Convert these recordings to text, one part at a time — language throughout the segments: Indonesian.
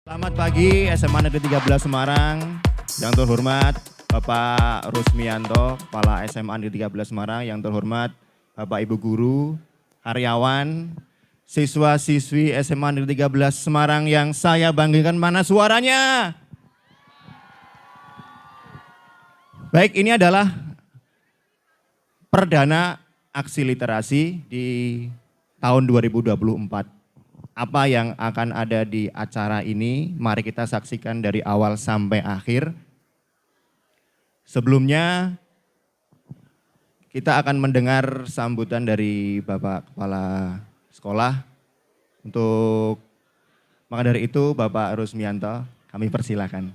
Selamat pagi SMA Negeri 13 Semarang. Yang terhormat Bapak Rusmianto, Kepala SMA Negeri 13 Semarang. Yang terhormat Bapak Ibu Guru, karyawan, siswa-siswi SMA Negeri 13 Semarang yang saya banggakan. Mana suaranya? Baik, ini adalah perdana aksi literasi di tahun 2024. Apa yang akan ada di acara ini, mari kita saksikan dari awal sampai akhir. Sebelumnya, kita akan mendengar sambutan dari Bapak Kepala Sekolah. Maka dari itu, Bapak Rusmianto, kami persilakan.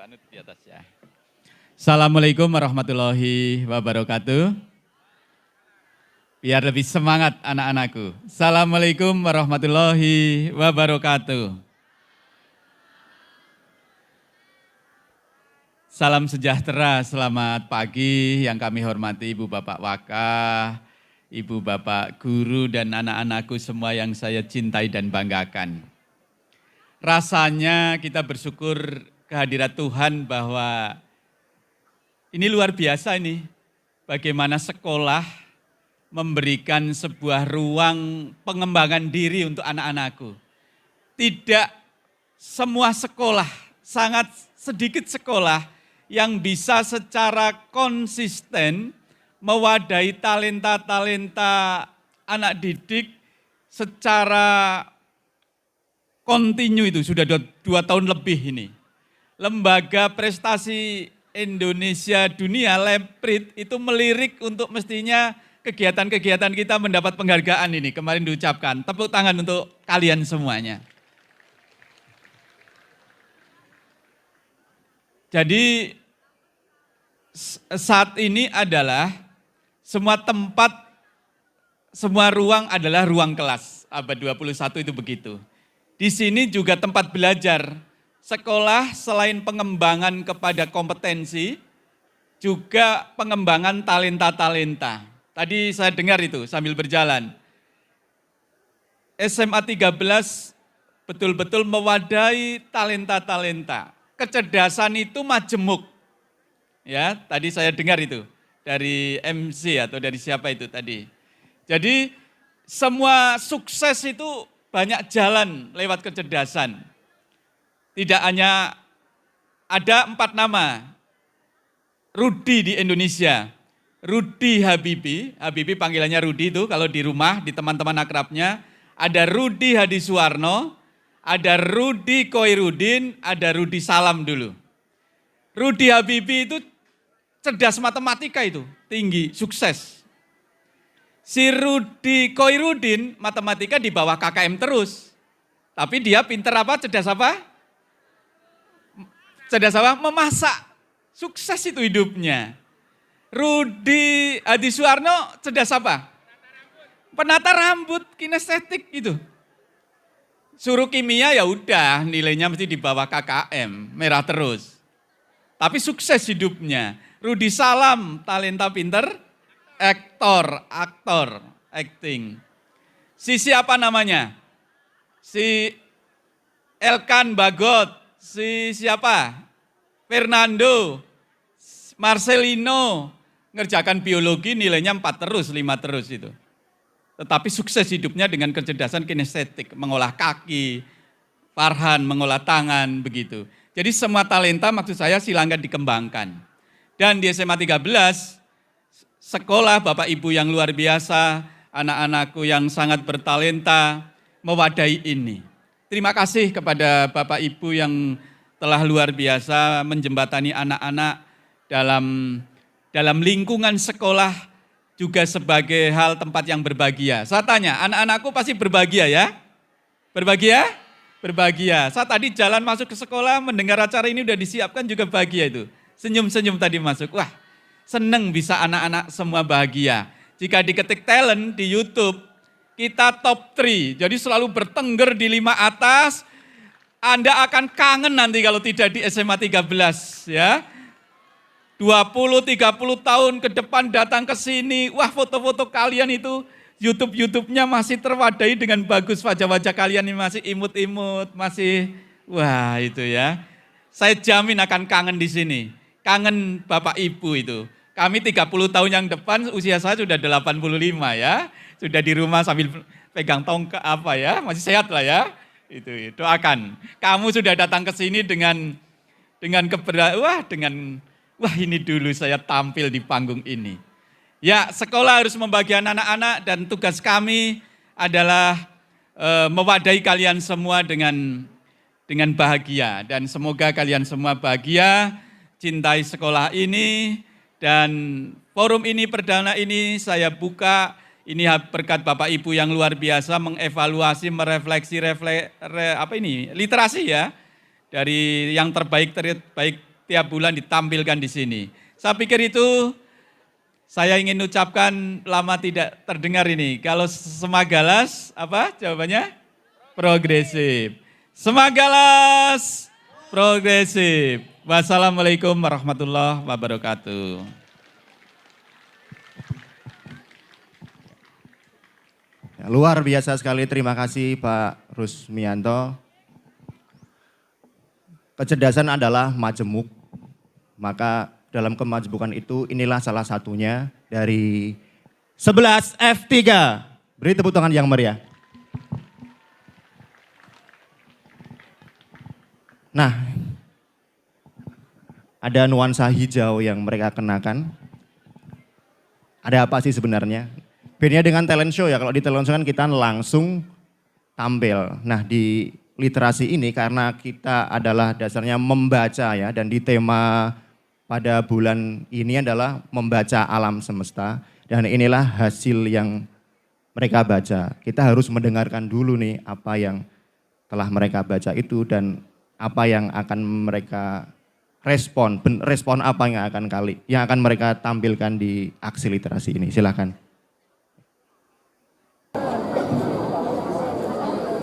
Di atas ya. Assalamualaikum warahmatullahi wabarakatuh. Biar lebih semangat anak-anakku. Assalamualaikum warahmatullahi wabarakatuh. Salam sejahtera, selamat pagi yang kami hormati Ibu Bapak Wakah, Ibu Bapak Guru dan anak-anakku semua yang saya cintai dan banggakan. Rasanya kita bersyukur kehadirat Tuhan bahwa ini luar biasa ini. Bagaimana sekolah memberikan sebuah ruang pengembangan diri untuk anak-anakku. Tidak semua sekolah, sangat sedikit sekolah yang bisa secara konsisten mewadahi talenta-talenta anak didik secara kontinu itu sudah 2 tahun lebih ini. Lembaga Prestasi Indonesia Dunia, LEPRID, itu melirik untuk mestinya kegiatan-kegiatan kita mendapat penghargaan ini. Kemarin diucapkan, tepuk tangan untuk kalian semuanya. Jadi saat ini adalah semua tempat, semua ruang adalah ruang kelas. Abad 21 itu begitu. Di sini juga tempat belajar. Sekolah selain pengembangan kepada kompetensi, juga pengembangan talenta-talenta. Tadi saya dengar itu sambil berjalan. SMA 13 betul-betul mewadahi talenta-talenta. Kecerdasan itu majemuk. Ya, tadi saya dengar itu dari MC atau dari siapa itu tadi. Jadi semua sukses itu banyak jalan lewat kecerdasan. Tidak hanya ada 4 nama, Rudi di Indonesia, Rudi Habibie panggilannya Rudi itu kalau di rumah, di teman-teman akrabnya, ada Rudi Hadisuwarno, ada Rudi Koirudin, ada Rudi Salam dulu. Rudi Habibie itu cerdas matematika itu, tinggi, sukses. Si Rudi Koirudin matematika di bawah KKM terus, tapi dia pinter apa, cerdas apa? Cerdas apa? Memasak. Sukses itu hidupnya. Rudi Hadisuwarno cerdas apa? Penata rambut, kinestetik itu. Suruh kimia ya udah, nilainya mesti di bawah KKM, merah terus. Tapi sukses hidupnya. Rudi Salam, talenta pinter, aktor, acting. Si siapa namanya? Si Elkan Bagot. Si siapa? Fernando, Marcelino, ngerjakan biologi nilainya 4 terus, 5 terus itu. Tetapi sukses hidupnya dengan kecerdasan kinestetik, mengolah kaki, Farhan mengolah tangan, begitu. Jadi semua talenta maksud saya silahkan dikembangkan. Dan di SMA 13, sekolah Bapak Ibu yang luar biasa, anak-anakku yang sangat bertalenta, mewadahi ini. Terima kasih kepada Bapak Ibu yang telah luar biasa menjembatani anak-anak dalam lingkungan sekolah juga sebagai hal tempat yang berbahagia. Saya tanya, anak-anakku pasti berbahagia ya? Berbahagia? Berbahagia. Saya tadi jalan masuk ke sekolah mendengar acara ini udah disiapkan juga bahagia itu. Senyum-senyum tadi masuk. Wah, seneng bisa anak-anak semua bahagia. Jika diketik talent di YouTube, kita top 3, jadi selalu bertengger di 5 atas. Anda akan kangen nanti kalau tidak di SMA 13 ya. 20-30 tahun ke depan datang ke sini, wah foto-foto kalian itu YouTube-nya masih terwadai dengan bagus, wajah-wajah kalian ini masih imut-imut, masih wah itu ya. Saya jamin akan kangen di sini, kangen Bapak Ibu itu. Kami 30 tahun yang depan usia saya sudah 85 ya, sudah di rumah sambil pegang tongkat apa ya, masih sehat lah ya. Itu doakan. Kamu sudah datang ke sini dengan wah ini dulu saya tampil di panggung ini. Ya, sekolah harus membagikan anak-anak dan tugas kami adalah mewadahi kalian semua dengan bahagia. Dan semoga kalian semua bahagia, cintai sekolah ini, dan forum ini perdana ini saya buka, ini berkat Bapak Ibu yang luar biasa mengevaluasi, merefleksi, literasi ya, dari yang terbaik tiap bulan ditampilkan di sini. Saya pikir itu saya ingin ucapkan lama tidak terdengar ini. Kalau Semagalas, apa jawabannya? Progresif. Semagalas, progresif. Wassalamualaikum warahmatullahi wabarakatuh. Ya, luar biasa sekali, terima kasih Pak Rusmianto. Kecerdasan adalah majemuk, maka dalam kemajemukan itu inilah salah satunya dari 11 F3. Beri tepuk tangan yang meriah. Nah, ada nuansa hijau yang mereka kenakan. Ada apa sih sebenarnya? Bedanya dengan talent show ya, kalau di talent show kan kita langsung tampil. Nah di literasi ini karena kita adalah dasarnya membaca ya, dan di tema pada bulan ini adalah membaca alam semesta, dan inilah hasil yang mereka baca. Kita harus mendengarkan dulu nih apa yang telah mereka baca itu dan apa yang akan mereka respon apa yang akan mereka tampilkan di aksi literasi ini. Silakan.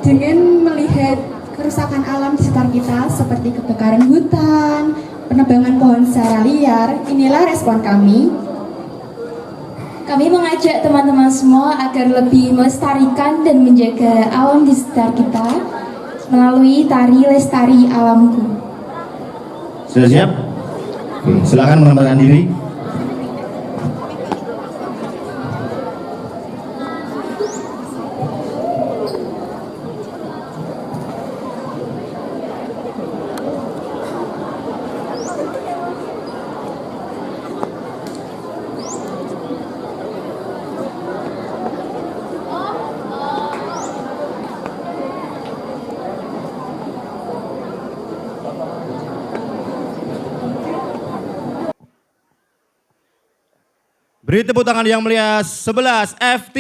Dengan melihat kerusakan alam di sekitar kita seperti kebakaran hutan, penebangan pohon secara liar, inilah respon kami. Kami mengajak teman-teman semua agar lebih melestarikan dan menjaga alam di sekitar kita melalui tari Lestari Alamku. Sudah siap? Oke, silakan menempatkan diri. Beri tepuk tangan yang meriah 11 F3.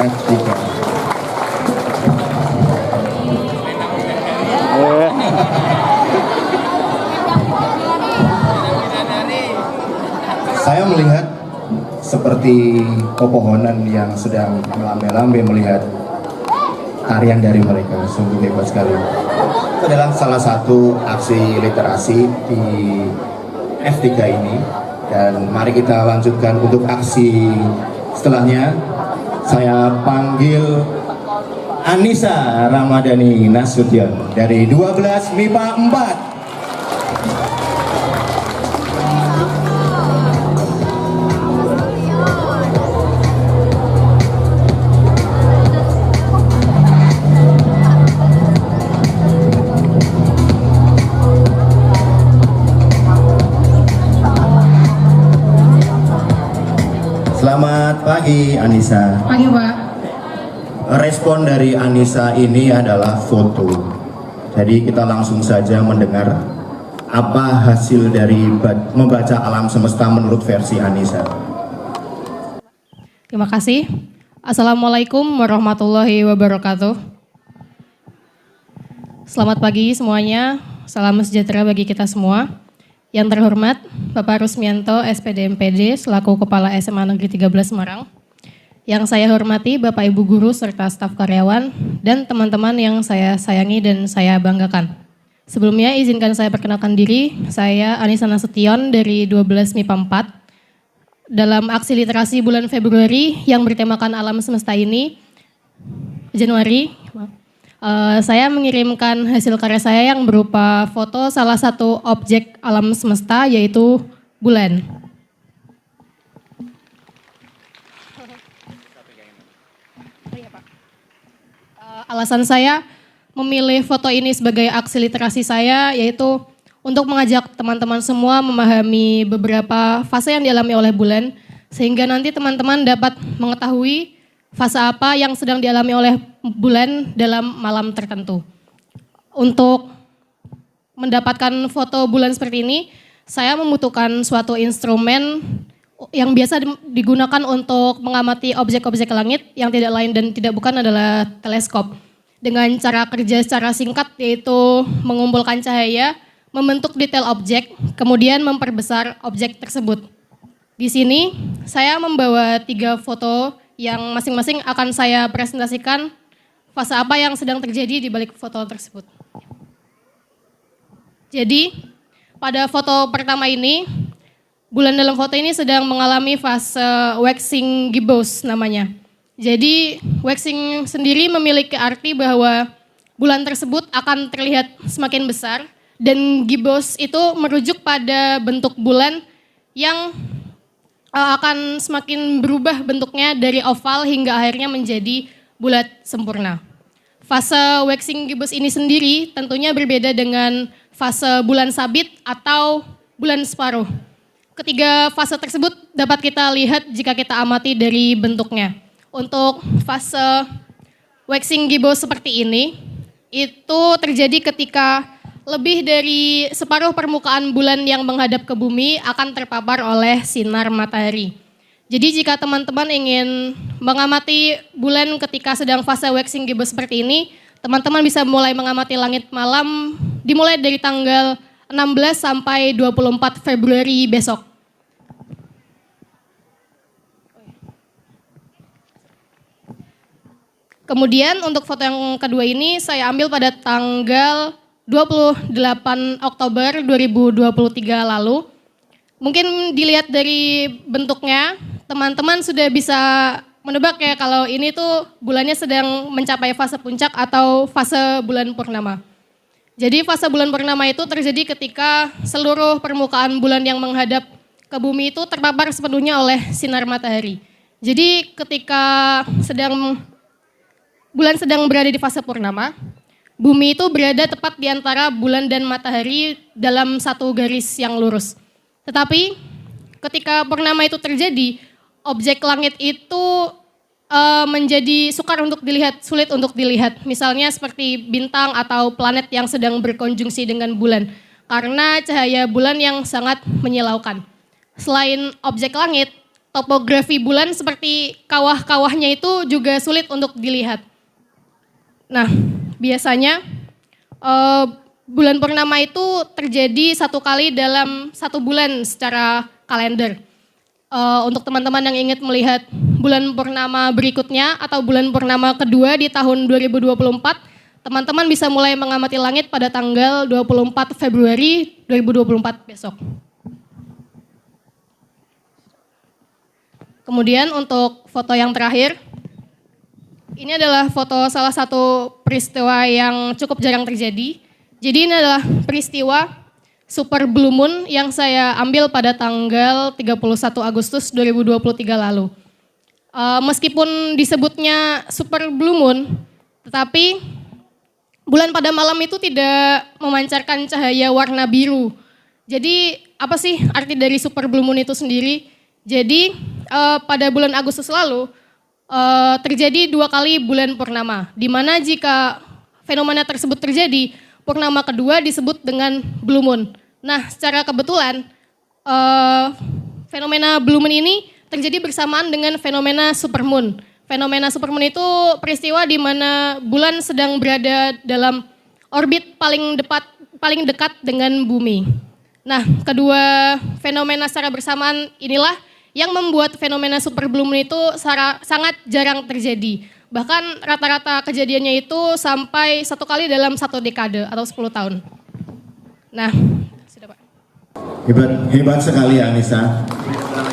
F3. Saya melihat seperti pepohonan yang sedang melambai-lambai melihat tarian dari mereka, sungguh hebat sekali. Itu adalah salah satu aksi literasi di F3 ini, dan mari kita lanjutkan untuk aksi setelahnya. Saya panggil Anissa Ramadhani Nasution dari 12 MIPA 4. Selamat pagi Anissa. Pagi Pak. Respon dari Anissa ini adalah foto. Jadi kita langsung saja mendengar apa hasil dari membaca alam semesta menurut versi Anissa. Terima kasih. Assalamualaikum warahmatullahi wabarakatuh. Selamat pagi semuanya. Salam sejahtera bagi kita semua. Yang terhormat Bapak Rusmianto SPD MPD selaku Kepala SMA Negeri 13 Semarang. Yang saya hormati Bapak Ibu Guru serta staf karyawan dan teman-teman yang saya sayangi dan saya banggakan. Sebelumnya izinkan saya perkenalkan diri, saya Anissa Nasution dari 12 MIPA 4. Dalam aksi literasi bulan Februari yang bertemakan alam semesta ini, Januari, saya mengirimkan hasil karya saya yang berupa foto salah satu objek alam semesta yaitu bulan. Alasan saya memilih foto ini sebagai aksi literasi saya yaitu untuk mengajak teman-teman semua memahami beberapa fase yang dialami oleh bulan sehingga nanti teman-teman dapat mengetahui fase apa yang sedang dialami oleh bulan dalam malam tertentu. Untuk mendapatkan foto bulan seperti ini, saya membutuhkan suatu instrumen yang biasa digunakan untuk mengamati objek-objek langit yang tidak lain dan tidak bukan adalah teleskop. Dengan cara kerja secara singkat yaitu mengumpulkan cahaya, membentuk detail objek, kemudian memperbesar objek tersebut. Di sini saya membawa 3 foto yang masing-masing akan saya presentasikan fase apa yang sedang terjadi di balik foto tersebut. Jadi, pada foto pertama ini, bulan dalam foto ini sedang mengalami fase waxing gibbous namanya. Jadi, waxing sendiri memiliki arti bahwa bulan tersebut akan terlihat semakin besar dan gibbous itu merujuk pada bentuk bulan yang akan semakin berubah bentuknya dari oval hingga akhirnya menjadi bulat sempurna. Fase waxing gibbous ini sendiri tentunya berbeda dengan fase bulan sabit atau bulan separuh. Ketiga fase tersebut dapat kita lihat jika kita amati dari bentuknya. Untuk fase waxing gibbous seperti ini, itu terjadi ketika lebih dari separuh permukaan bulan yang menghadap ke bumi akan terpapar oleh sinar matahari. Jadi jika teman-teman ingin mengamati bulan ketika sedang fase waxing gibbous seperti ini, teman-teman bisa mulai mengamati langit malam dimulai dari tanggal 16 sampai 24 Februari besok. Kemudian untuk foto yang kedua ini saya ambil pada tanggal 28 Oktober 2023 lalu. Mungkin dilihat dari bentuknya, teman-teman sudah bisa menebak ya kalau ini tuh bulannya sedang mencapai fase puncak atau fase bulan purnama. Jadi fase bulan purnama itu terjadi ketika seluruh permukaan bulan yang menghadap ke bumi itu terpapar sepenuhnya oleh sinar matahari. Jadi ketika bulan sedang berada di fase purnama, bumi itu berada tepat di antara bulan dan matahari dalam satu garis yang lurus. Tetapi ketika purnama itu terjadi, objek langit itu menjadi sukar untuk dilihat, sulit untuk dilihat. Misalnya seperti bintang atau planet yang sedang berkonjungsi dengan bulan. Karena cahaya bulan yang sangat menyilaukan. Selain objek langit, topografi bulan seperti kawah-kawahnya itu juga sulit untuk dilihat. Nah, biasanya bulan purnama itu terjadi 1 kali dalam 1 bulan secara kalender. Untuk teman-teman yang ingin melihat bulan purnama berikutnya atau bulan purnama kedua di tahun 2024, teman-teman bisa mulai mengamati langit pada tanggal 24 Februari 2024 besok. Kemudian untuk foto yang terakhir, ini adalah foto salah satu peristiwa yang cukup jarang terjadi. Jadi ini adalah peristiwa Super Blue Moon yang saya ambil pada tanggal 31 Agustus 2023 lalu. Meskipun disebutnya Super Blue Moon, tetapi bulan pada malam itu tidak memancarkan cahaya warna biru. Jadi apa sih arti dari Super Blue Moon itu sendiri? Jadi pada bulan Agustus lalu terjadi 2 kali bulan purnama, di mana jika fenomena tersebut terjadi, purnama kedua disebut dengan Blue Moon. Nah, secara kebetulan fenomena Blue Moon ini terjadi bersamaan dengan fenomena Super Moon. Fenomena Super Moon itu peristiwa di mana bulan sedang berada dalam orbit paling dekat dengan bumi. Nah, kedua fenomena secara bersamaan inilah yang membuat fenomena Super Blue Moon itu sangat jarang terjadi. Bahkan rata-rata kejadiannya itu sampai 1 kali dalam 1 dekade atau 10 tahun. Nah, sudah Pak. Hebat sekali ya Anissa.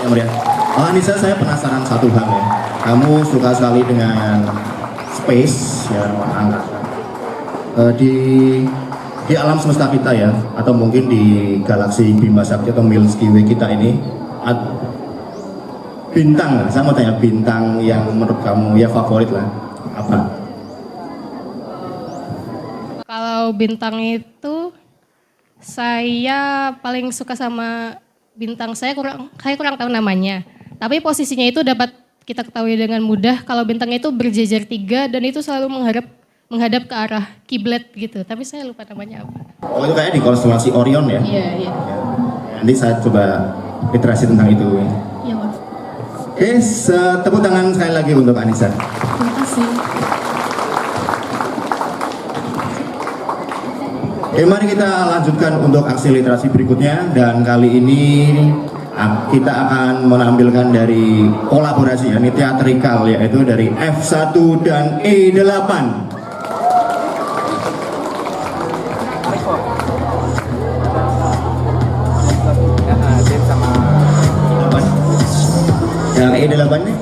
Yang meriah. Oh Anissa, saya penasaran satu hal ya. Kamu suka sekali dengan space ya, angkasa. Di alam semesta kita ya, atau mungkin di galaksi Bima Sakti atau Milky Way kita ini, bintang, saya mau tanya bintang yang menurut kamu ya favorit lah, apa? Kalau bintang itu saya paling suka sama bintang saya kurang tahu namanya. Tapi posisinya itu dapat kita ketahui dengan mudah kalau bintangnya itu berjejer 3 dan itu selalu menghadap ke arah kiblat gitu. Tapi saya lupa namanya apa. Oh itu kayak di konstelasi Orion ya? Iya, iya. Nanti saya coba literasi tentang itu. Ya, Mas. Oke, tepuk tangan sekali lagi untuk Anissa. Terima kasih. Oke, mari kita lanjutkan untuk aksi literasi berikutnya. Dan kali ini kita akan menampilkan dari kolaborasi, ini teatrikal, yaitu dari F1 dan E8. Yang E8 nih?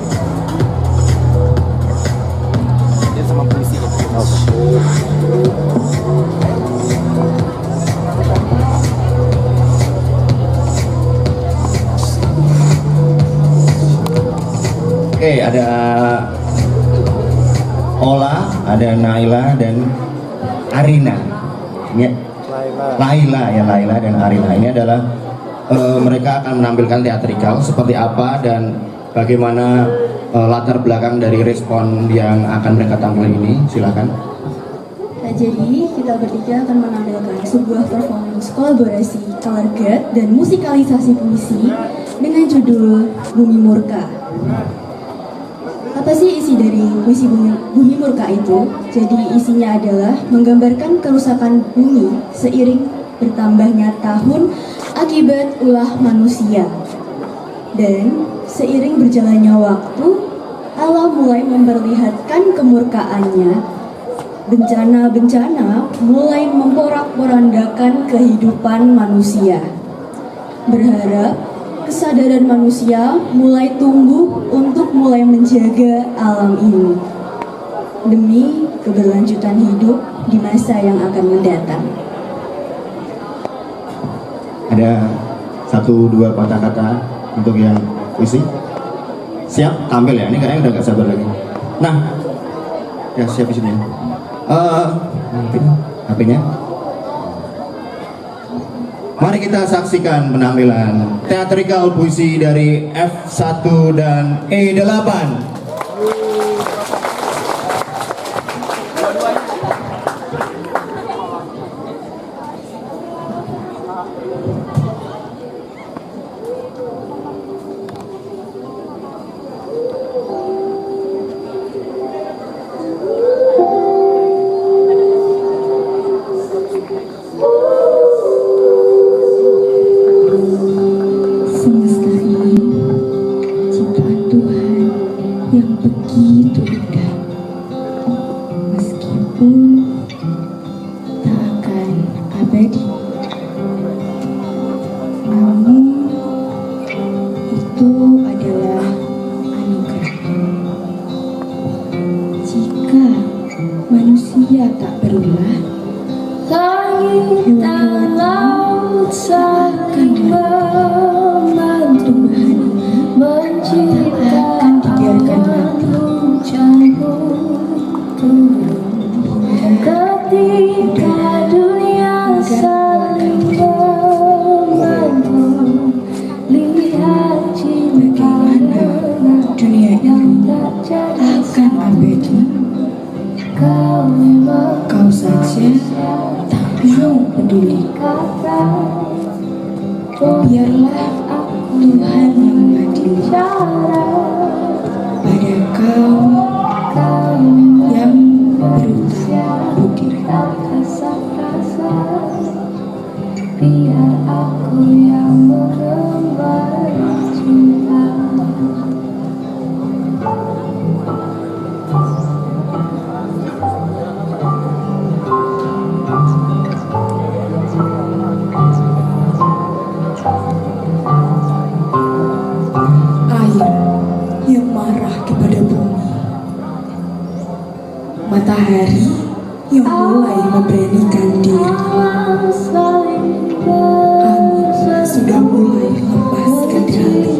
Dia sama polisi gitu. Oke, ada Ola, ada Naila dan Arina. Ini Laila dan Arina. Ini adalah mereka akan menampilkan teatrikal seperti apa dan bagaimana latar belakang dari respon yang akan mereka tampilkan ini. Silakan. Nah, jadi kita bertiga akan menampilkan sebuah performance kolaborasi color guard dan musikalisasi puisi dengan judul Bumi Murka. Apa sih isi dari puisi Bumi Murka itu? Jadi isinya adalah menggambarkan kerusakan bumi seiring bertambahnya tahun akibat ulah manusia. Dan seiring berjalannya waktu, Allah mulai memperlihatkan kemurkaannya. Bencana-bencana mulai memporak-porandakan kehidupan manusia. Berharap kesadaran manusia mulai tumbuh untuk mulai menjaga alam ini demi keberlanjutan hidup di masa yang akan mendatang. Ada 1-2 kata-kata untuk yang puisi. Siap tampil ya? Ini kayaknya udah gak sabar lagi. Nah, ya siap di sini. HP-nya. Mari kita saksikan penampilan teatrikal puisi dari F1 dan E8. pun tak akan abadi. Namun itu adalah anugerah. Jika manusia tak berulah, hewan-hewan laut saling membantu, tak akan dibiarkan mati. Ketika dunia saling membantu, lihat bagaimana dunia ini akan abadi. Kau saja tak mau peduli. Biarlah Tuhan yang mengadili pada kau yang berutang budi. Biar aku yang mengemban cinta. Air yang marah kepada bumi, matahari yang mulai memberanikan diri, angin sudah mulai lepas kendali.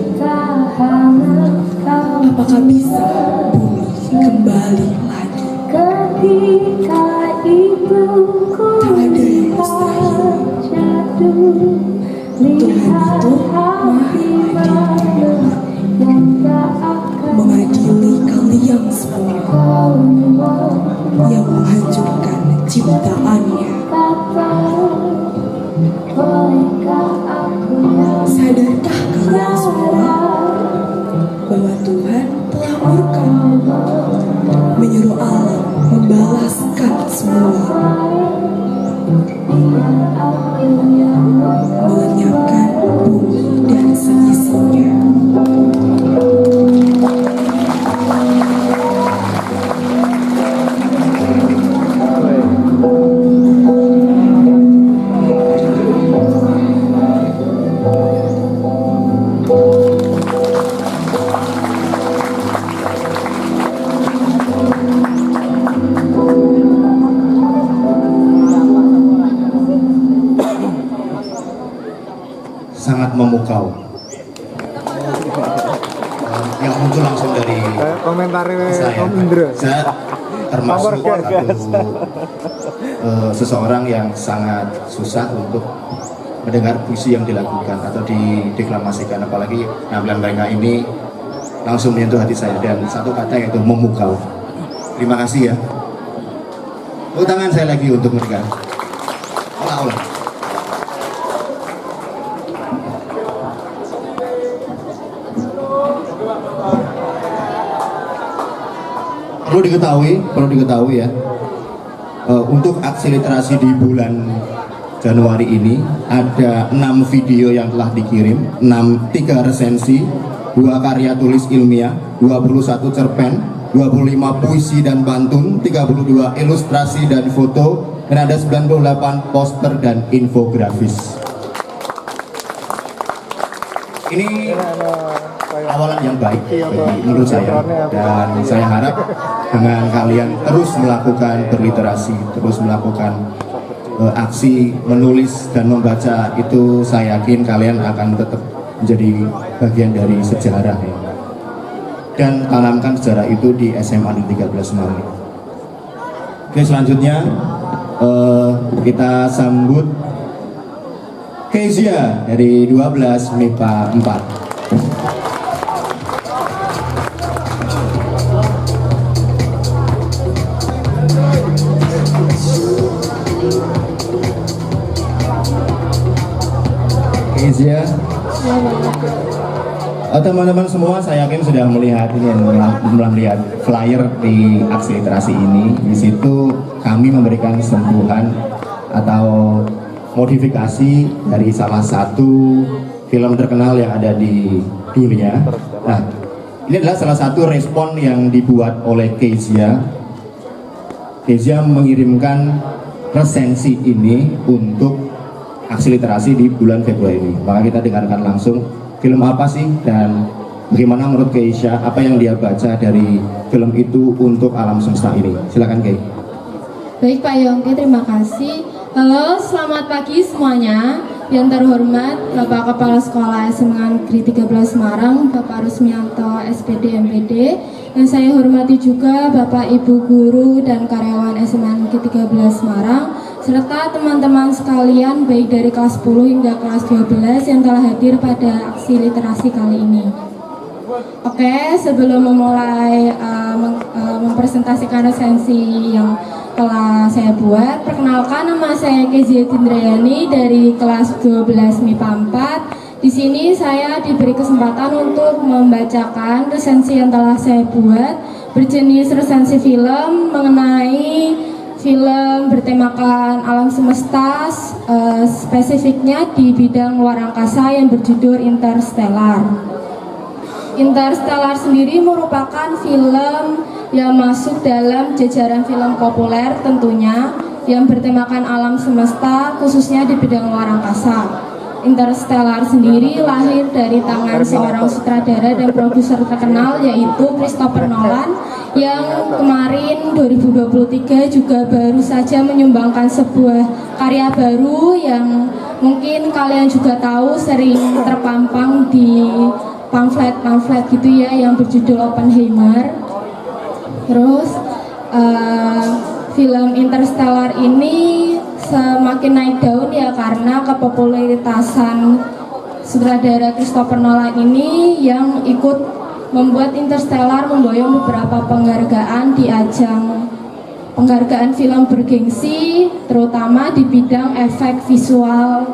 Apakah bisa bumi kembali lagi? Ketika ibuku Tak ada yang mustahil. jatuh, Tuhan itu maha adil, mengadili kalian semua yang menghancurkan ciptaannya. Sadarkah kalian semua bahwa Tuhan telah murka, menyuruh alam membalaskan semua, melenyapkan bumi dan seisinya. Sangat memukau. Yang muncul langsung dari Komentarnya saya. Om Indra. Saya termasuk seseorang yang sangat susah untuk mendengar puisi yang dilakukan atau dideklamasikan, apalagi penampilan mereka ini langsung menyentuh hati saya, dan satu kata yaitu memukau. Terima kasih ya. Tepuk tangan saya lagi untuk mereka. Olah-olah. Perlu diketahui ya, untuk aksi literasi di bulan Januari ini ada 6 video yang telah dikirim, 3 resensi, 2 karya tulis ilmiah, 21 cerpen, 25 puisi dan pantun, 32 ilustrasi dan foto, dan ada 98 poster dan infografis. Ini awalan yang baik menurut saya, dan saya harap dengan kalian terus melakukan berliterasi, terus melakukan aksi menulis dan membaca, itu saya yakin kalian akan tetap menjadi bagian dari sejarah ya. Dan tanamkan sejarah itu di SMA Negeri 13 Semarang. Oke, selanjutnya kita sambut Kezia dari 12 MIPA 4. Kezia. Teman-teman semua, saya yakin sudah melihat ini, melihat flyer di aksi literasi ini. Di situ kami memberikan sentuhan atau modifikasi dari salah satu film terkenal yang ada di dunia. Nah, ini adalah salah satu respon yang dibuat oleh Kezia Kezia mengirimkan resensi ini untuk aksi literasi di bulan Februari ini. Maka kita dengarkan langsung film apa sih dan bagaimana menurut Keisha apa yang dia baca dari film itu untuk alam semesta ini. Silakan Kei. Baik Pak Yongki, terima kasih. Halo, selamat pagi semuanya. Yang terhormat Bapak Kepala Sekolah SMA Negeri 13 Semarang, Bapak Rusmianto SPD MPD. Yang saya hormati juga Bapak Ibu Guru dan karyawan SMA Negeri 13 Semarang, serta teman-teman sekalian baik dari kelas 10 hingga kelas 12 yang telah hadir pada aksi literasi kali ini. Oke, sebelum memulai mempresentasikan resensi yang telah saya buat, perkenalkan nama saya Kezia Dindrayani dari kelas 12 MIPA 4. Di sini saya diberi kesempatan untuk membacakan resensi yang telah saya buat berjenis resensi film mengenai film bertemakan alam semesta, spesifiknya di bidang luar angkasa yang berjudul Interstellar. Interstellar sendiri merupakan film yang masuk dalam jajaran film populer tentunya yang bertemakan alam semesta khususnya di bidang luar angkasa. Interstellar sendiri lahir dari tangan seorang sutradara dan produser terkenal yaitu Christopher Nolan yang kemarin 2023 juga baru saja menyumbangkan sebuah karya baru yang mungkin kalian juga tahu sering terpampang di pamflet gitu ya yang berjudul Oppenheimer. Terus film Interstellar ini semakin naik daun ya karena kepopuleritasan sutradara Christopher Nolan ini yang ikut membuat Interstellar memboyong beberapa penghargaan di ajang penghargaan film bergengsi terutama di bidang efek visual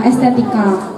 estetika.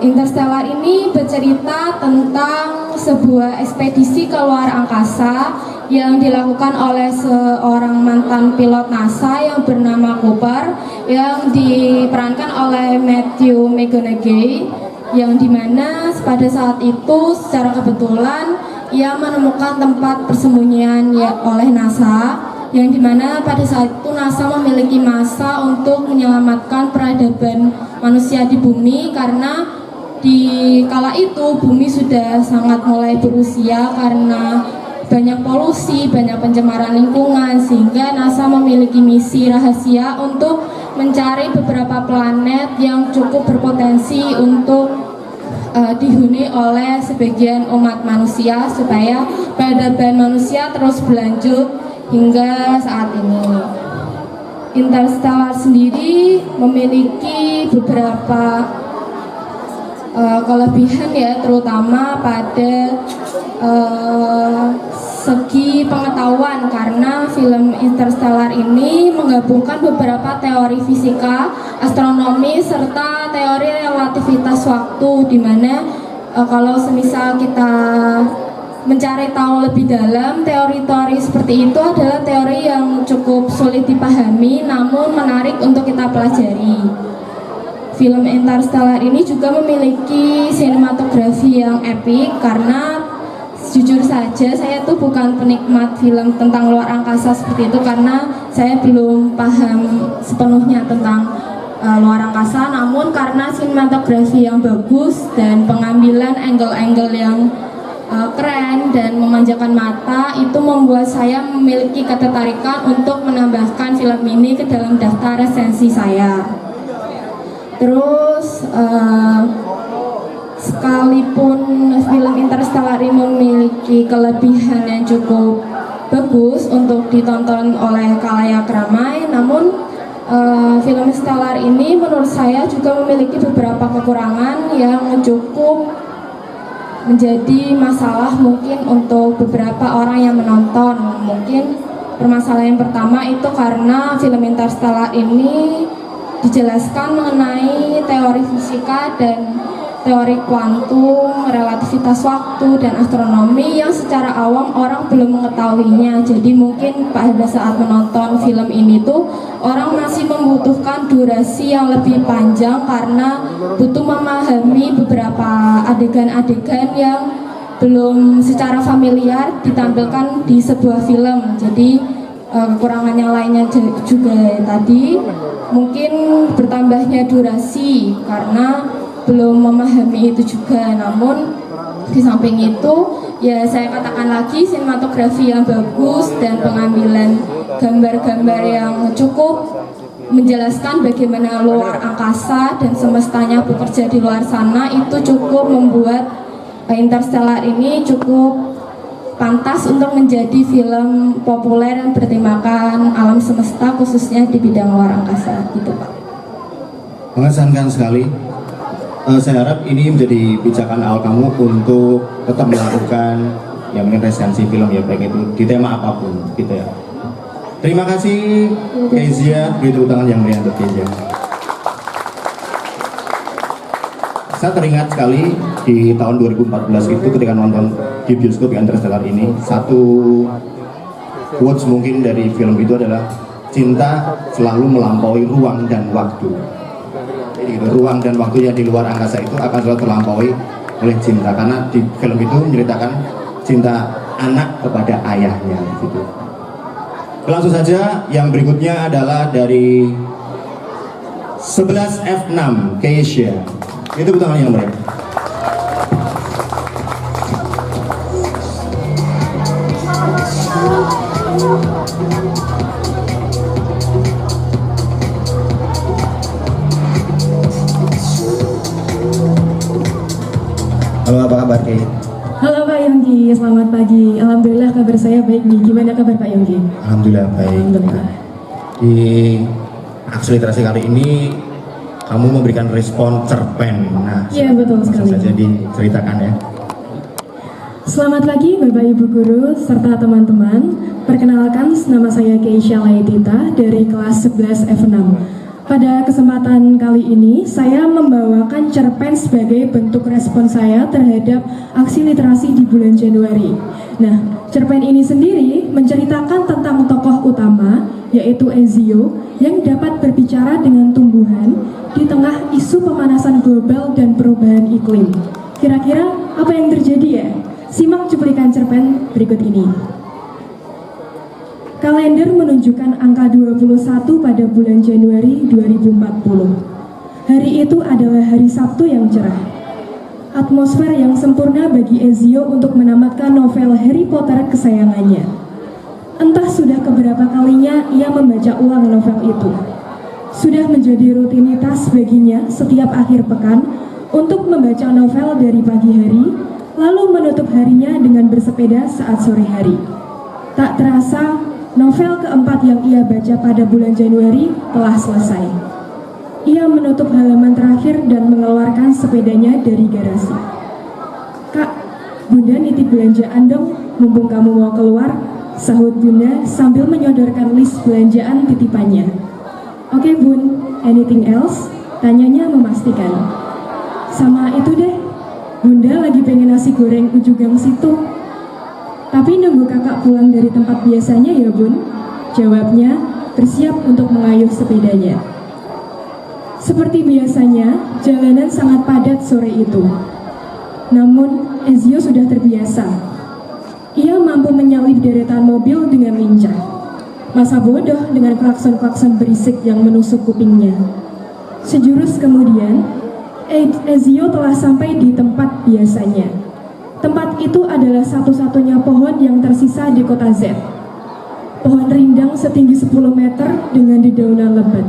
Interstellar ini bercerita tentang sebuah ekspedisi ke luar angkasa yang dilakukan oleh seorang mantan pilot NASA yang bernama Cooper yang diperankan oleh Matthew McConaughey yang dimana pada saat itu secara kebetulan ia menemukan tempat persembunyian oleh NASA yang dimana pada saat itu NASA memiliki masa untuk menyelamatkan peradaban manusia di bumi karena di kala itu bumi sudah sangat mulai berusia karena banyak polusi, banyak pencemaran lingkungan sehingga NASA memiliki misi rahasia untuk mencari beberapa planet yang cukup berpotensi untuk dihuni oleh sebagian umat manusia supaya peradaban manusia terus berlanjut hingga saat ini. Interstellar sendiri memiliki beberapa kelebihan ya, terutama pada segi pengetahuan karena film Interstellar ini menggabungkan beberapa teori fisika, astronomi serta teori relativitas waktu di mana kalau semisal kita mencari tahu lebih dalam teori-teori seperti itu adalah teori yang cukup sulit dipahami namun menarik untuk kita pelajari. Film Interstellar ini juga memiliki sinematografi yang epik karena jujur saja saya tuh bukan penikmat film tentang luar angkasa seperti itu karena saya belum paham sepenuhnya tentang luar angkasa, namun karena sinematografi yang bagus dan pengambilan angle-angle yang keren dan memanjakan mata itu membuat saya memiliki ketertarikan untuk menambahkan film ini ke dalam daftar resensi saya. Terus sekalipun film Interstellar ini memiliki kelebihan yang cukup bagus untuk ditonton oleh khalayak ramai, namun film Interstellar ini menurut saya juga memiliki beberapa kekurangan yang cukup menjadi masalah mungkin untuk beberapa orang yang menonton. Mungkin permasalahan yang pertama itu karena film Interstellar ini dijelaskan mengenai teori fisika dan teori kuantum, relativitas waktu, dan astronomi yang secara awam orang belum mengetahuinya. Jadi mungkin pada saat menonton film ini tuh orang masih membutuhkan durasi yang lebih panjang karena butuh memahami beberapa adegan-adegan yang belum secara familiar ditampilkan di sebuah film. Jadi kekurangan yang lainnya juga tadi mungkin bertambahnya durasi karena belum memahami itu juga. Namun di samping itu ya saya katakan lagi sinematografi yang bagus dan pengambilan gambar-gambar yang cukup menjelaskan bagaimana luar angkasa dan semestanya bekerja di luar sana itu cukup membuat Interstellar ini cukup pantas untuk menjadi film populer yang bertemakan alam semesta khususnya di bidang luar angkasa gitu Pak. Mengesankan sekali. Saya harap ini menjadi pijakan awal kamu untuk tetap melakukan yang mungkin resensi film ya, baik itu di tema apapun gitu ya. Terima kasih Kezia, beri tepuk tangan yang meriah untuk Kezia. Saya teringat sekali di tahun 2014 itu ketika nonton di bioskop Interstellar ini, satu quotes mungkin dari film itu adalah cinta selalu melampaui ruang dan waktu. Jadi ruang dan waktu yang di luar angkasa itu akan selalu terlampaui oleh cinta, karena di film itu menceritakan cinta anak kepada ayahnya gitu. Langsung saja yang berikutnya adalah dari 11F6 Keisha. Itu betul yang mereka. Halo, apa kabar Kei? Halo Pak Yonggi, selamat pagi. Alhamdulillah kabar saya baik nih. Gimana kabar Pak Yonggi? Alhamdulillah baik. Alhamdulillah. Di aksi literasi kali ini kamu memberikan respon cerpen. Nah, Iya betul langsung sekali. saja diceritakan ya. Selamat pagi Bapak Ibu Guru serta teman-teman. Perkenalkan nama saya Keisha Laitita dari kelas 11 F6. Pada kesempatan kali ini saya membawakan cerpen sebagai bentuk respon saya terhadap aksi literasi di bulan Januari. Nah, cerpen ini sendiri menceritakan tentang tokoh utama yaitu Ezio yang dapat berbicara dengan tumbuhan di tengah isu pemanasan global dan perubahan iklim. Kira-kira apa yang terjadi ya? Simak cuplikan cerpen berikut ini. Kalender menunjukkan angka 21 pada bulan Januari 2040. Hari itu adalah hari Sabtu yang cerah. Atmosfer yang sempurna bagi Ezio untuk menamatkan novel Harry Potter kesayangannya. Entah sudah keberapa kalinya ia membaca ulang novel itu. Sudah menjadi rutinitas baginya setiap akhir pekan untuk membaca novel dari pagi hari, lalu menutup harinya dengan bersepeda saat sore hari. Tak terasa, novel keempat yang ia baca pada bulan Januari telah selesai. Ia menutup halaman terakhir dan mengeluarkan sepedanya dari garasi. Kak, Bunda nitip belanjaan dong, mumpung kamu mau keluar, sahut Bunda sambil menyodorkan list belanjaan titipannya. Oke Bun, anything else? Tanyanya memastikan. Sama itu deh, Bunda lagi pengen nasi goreng ujung gang situ. Tapi nunggu kakak pulang dari tempat biasanya ya Bun? Jawabnya, bersiap untuk mengayuh sepedanya. Seperti biasanya, jalanan sangat padat sore itu. Namun, Ezio sudah terbiasa. Ia mampu menyalip deretan mobil dengan lincah. Masa bodoh dengan klakson-klakson berisik yang menusuk kupingnya. Sejurus kemudian, Ezio telah sampai di tempat biasanya. Tempat itu adalah satu-satunya pohon yang tersisa di kota Z. Pohon rindang setinggi 10 meter dengan dedaunan lebat.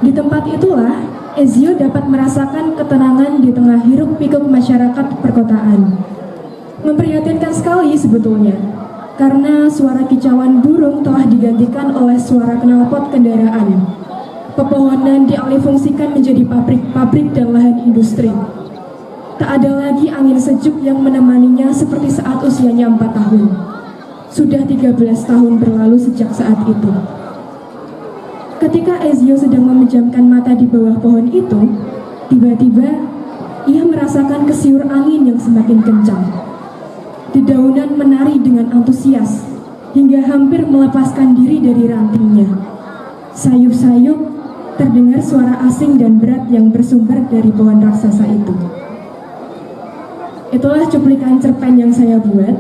Di tempat itulah, Ezio dapat merasakan ketenangan di tengah hiruk-pikuk masyarakat perkotaan. Memprihatinkan sekali sebetulnya, karena suara kicauan burung telah digantikan oleh suara knalpot kendaraan. Pepohonan dialihfungsikan menjadi pabrik-pabrik dan lahan industri. Tak ada lagi angin sejuk yang menemaninya seperti saat usianya 4 tahun. Sudah 13 tahun berlalu sejak saat itu. Ketika Ezio sedang memejamkan mata di bawah pohon itu, tiba-tiba ia merasakan kesiur angin yang semakin kencang. Dedaunan menari dengan antusias hingga hampir melepaskan diri dari rantingnya. Sayup-sayup terdengar suara asing dan berat yang bersumber dari pohon raksasa itu. Itulah cuplikan cerpen yang saya buat.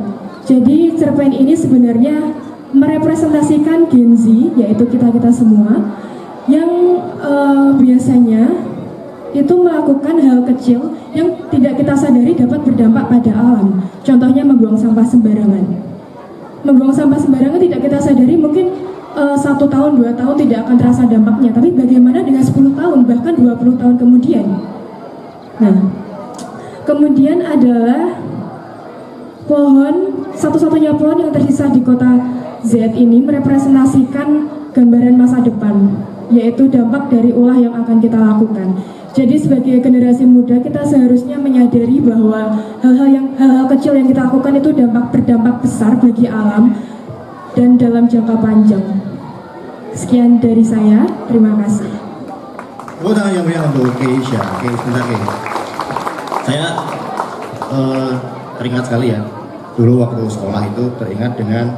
Jadi cerpen ini sebenarnya merepresentasikan Gen Z, yaitu kita-kita semua, yang biasanya itu melakukan hal kecil yang tidak kita sadari dapat berdampak pada alam. Contohnya membuang sampah sembarangan. Membuang sampah sembarangan tidak kita sadari, mungkin 1 tahun, 2 tahun tidak akan terasa dampaknya. Tapi bagaimana dengan 10 tahun, bahkan 20 tahun kemudian? Nah, kemudian adalah pohon, satu-satunya pohon yang tersisa di kota Z ini merepresentasikan gambaran masa depan, yaitu dampak dari ulah yang akan kita lakukan. Jadi sebagai generasi muda kita seharusnya menyadari bahwa hal-hal kecil yang kita lakukan itu berdampak besar bagi alam dan dalam jangka panjang. Sekian dari saya, terima kasih. Tepuk tangan yang meriah untuk Keisha. Oke, sebentar Kei. Saya teringat sekali ya, dulu waktu sekolah itu teringat dengan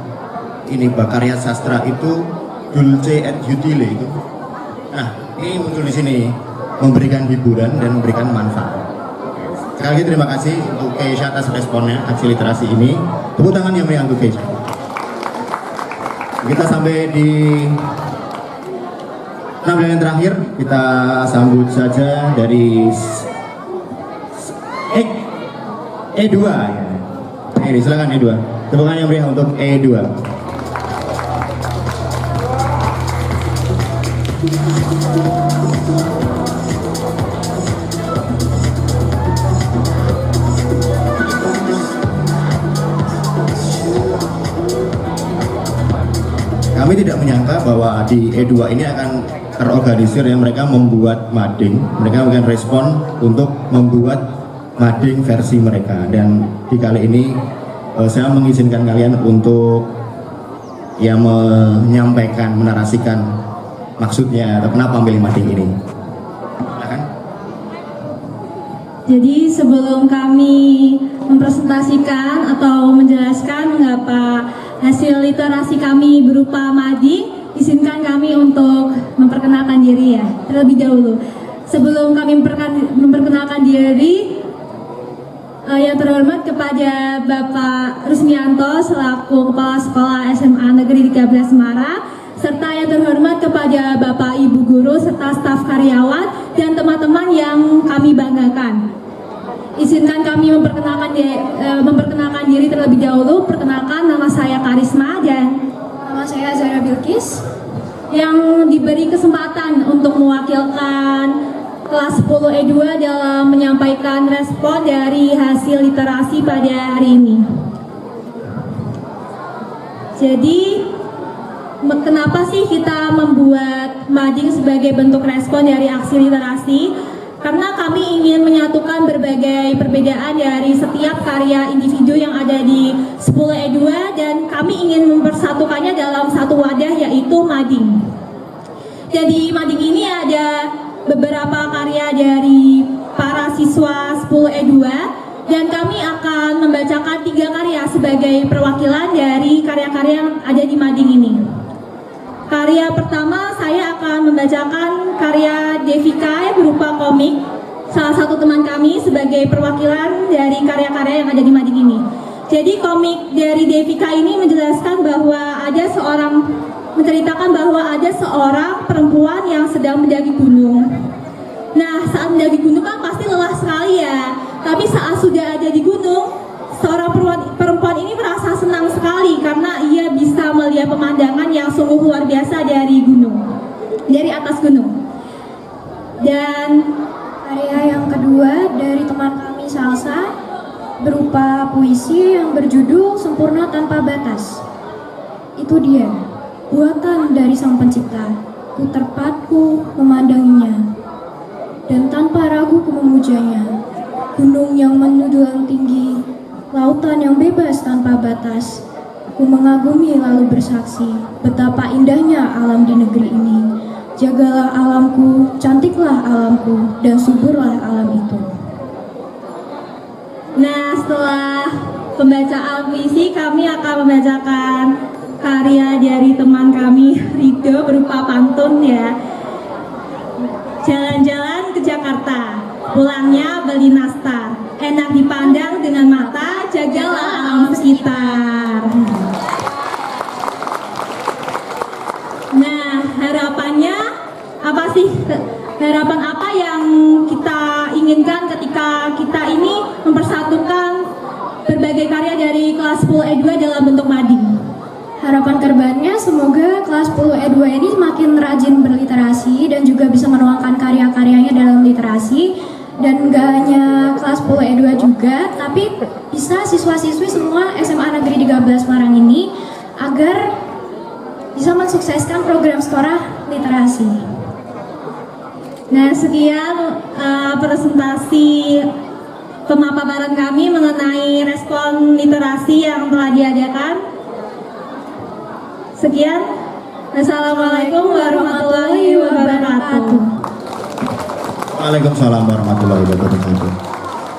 ini karya sastra itu Dulce et Utile itu. Nah, ini muncul di sini, memberikan hiburan dan memberikan manfaat. Sekali lagi terima kasih untuk Keisha atas responnya aksi literasi ini. Tepuk tangan yang meriah untuk Keisha. Kita sampai di penampilan yang terakhir, kita sambut saja dari E2 ya. Ini silakan E2. Tepuk tangan yang meriah untuk E2. Kami tidak menyangka bahwa di E2 ini akan terorganisir yang mereka membuat mading, mereka memberikan respon untuk membuat mading versi mereka. Dan di kali ini saya mengizinkan kalian untuk ya menyampaikan, menarasikan maksudnya atau kenapa memilih mading ini. Silakan. Jadi sebelum kami mempresentasikan atau menjelaskan mengapa hasil literasi kami berupa mading, izinkan kami untuk memperkenalkan diri ya terlebih dahulu. Sebelum kami memperkenalkan diri, yang terhormat kepada Bapak Rusmianto selaku Kepala Sekolah SMA Negeri 13 Semarang, serta yang terhormat kepada Bapak Ibu Guru serta staf karyawan dan teman-teman yang kami banggakan. Izinkan kami memperkenalkan diri terlebih dahulu. Perkenalkan, nama saya Karisma dan Nama saya Zara Bilkis. yang diberi kesempatan untuk mewakilkan kelas 10 E2 dalam menyampaikan respon dari hasil literasi pada hari ini. Jadi, kenapa sih kita membuat mading sebagai bentuk respon dari aksi literasi? Karena kami ingin menyatukan berbagai perbedaan dari setiap karya individu yang ada di 10 E2 dan kami ingin mempersatukannya dalam satu wadah, yaitu mading. Jadi mading ini ada beberapa karya dari para siswa 10 E2 dan kami akan membacakan 3 karya sebagai perwakilan dari karya-karya yang ada di mading ini. Karya pertama saya akan membacakan karya Devika yang berupa komik, salah satu teman kami sebagai perwakilan dari karya-karya yang ada di mading ini. Jadi komik dari Devika ini menceritakan bahwa ada seorang perempuan yang sedang mendaki gunung. Nah, saat mendaki gunung kan pasti lelah sekali ya. Tapi saat sudah ada di gunung, seorang perempuan ini merasa senang sekali karena ia bisa melihat pemandangan yang sungguh luar biasa dari gunung, dari atas gunung. Dan Karya yang kedua dari teman kami Salsa berupa puisi yang berjudul Sempurna Tanpa Batas. Itu dia, buatan dari Sang Pencipta. Ku terpaku memandanginya dan tanpa ragu ku memujanya. Gunung yang menjulang tinggi, lautan yang bebas tanpa batas. Ku mengagumi lalu bersaksi betapa indahnya alam di negeri ini. Jagalah alamku, cantiklah alamku, dan suburlah alam itu. nah, setelah pembacaan puisi, kami akan membacakan karya dari teman kami Rido berupa pantun ya. Jalan-jalan ke Jakarta, pulangnya beli nastar, enak dipandang dengan sekitar. Nah, harapannya apa sih? Harapan apa yang kita inginkan ketika kita ini mempersatukan berbagai karya dari kelas 10 E2 dalam bentuk mading? Harapan kedepannya semoga kelas 10 E2 ini makin rajin berliterasi dan juga bisa menuangkan karya-karyanya dalam literasi. Dan gak hanya kelas 10 E2 juga, tapi bisa siswa-siswi semua SMA Negeri 13 Semarang ini agar bisa mensukseskan program sekolah literasi. Nah, sekian presentasi pemaparan kami mengenai respon literasi yang telah diadakan. Sekian. Assalamualaikum warahmatullahi wabarakatuh. Waalaikumsalam warahmatullahi wabarakatuh.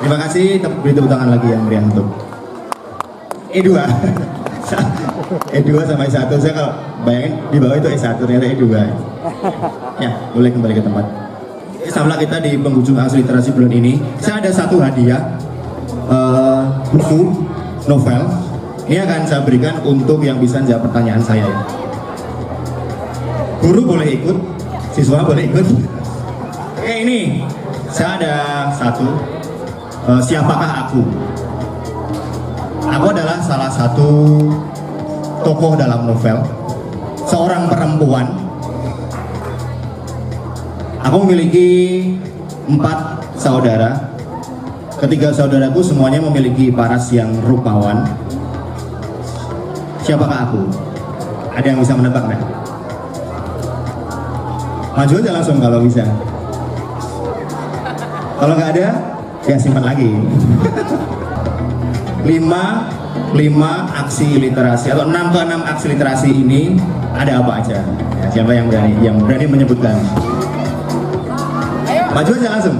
Terima kasih, beri tepuk tangan lagi yang meriah untuk E2. E2 sampai E1, saya kalau bayangin di bawah itu E1, ternyata E2. Ya, boleh kembali ke tempat. Sampai kita di penghujung aksi literasi bulan ini, saya ada satu hadiah buku novel. Ini akan saya berikan untuk yang bisa jawab pertanyaan saya. Guru boleh ikut, siswa boleh ikut. Oke, ini saya ada satu. Siapakah aku? Aku adalah salah satu tokoh dalam novel, seorang perempuan. Aku memiliki 4 saudara. Ketiga saudaraku semuanya memiliki paras yang rupawan. Siapakah aku? Ada yang bisa menebak nggak? Maju aja langsung kalau bisa. Kalau nggak ada, ya simpan lagi. 5 aksi literasi atau 6 ke 6 aksi literasi ini ada apa aja? Ya, siapa yang berani menyebutkan? Maju aja langsung.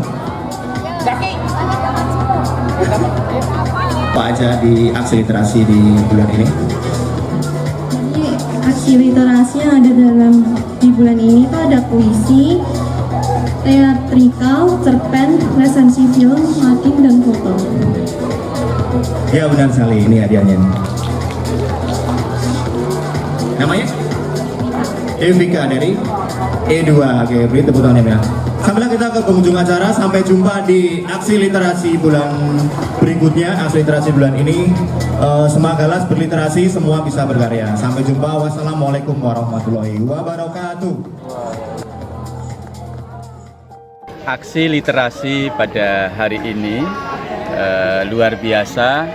Apa aja di aksi literasi di bulan ini? Jadi aksi literasi yang ada di bulan ini tuh ada puisi, teatrikal, cerpen, resensi film, mading, dan foto. Ya benar sekali, ini hadiahnya. Namanya? Evika dari E2. Oke, beri tepuk tangannya ya. Sampailah kita ke penghujung acara. Sampai jumpa di aksi literasi bulan berikutnya. Aksi literasi bulan ini semagalah berliterasi, semua bisa berkarya. Sampai jumpa. Wassalamualaikum warahmatullahi wabarakatuh. Aksi literasi pada hari ini luar biasa.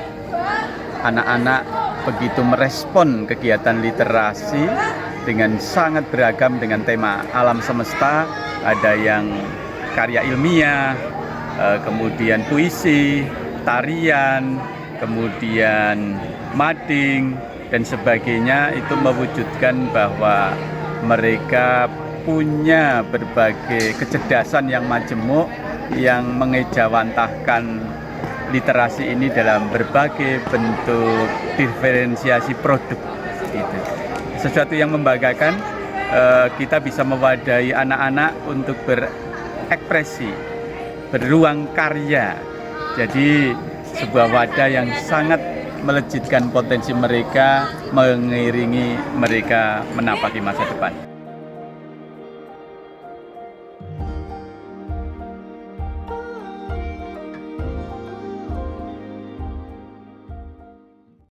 Anak-anak begitu merespon kegiatan literasi dengan sangat beragam dengan tema alam semesta. Ada yang karya ilmiah, kemudian puisi, tarian, kemudian mading, dan sebagainya. Itu mewujudkan bahwa mereka punya berbagai kecerdasan yang majemuk yang mengejawantahkan literasi ini dalam berbagai bentuk diferensiasi produk. Gitu. Sesuatu yang membanggakan. Kita bisa mewadahi anak-anak untuk berekspresi, beruang karya. Jadi sebuah wadah yang sangat melejitkan potensi mereka, mengiringi mereka menapaki masa depan.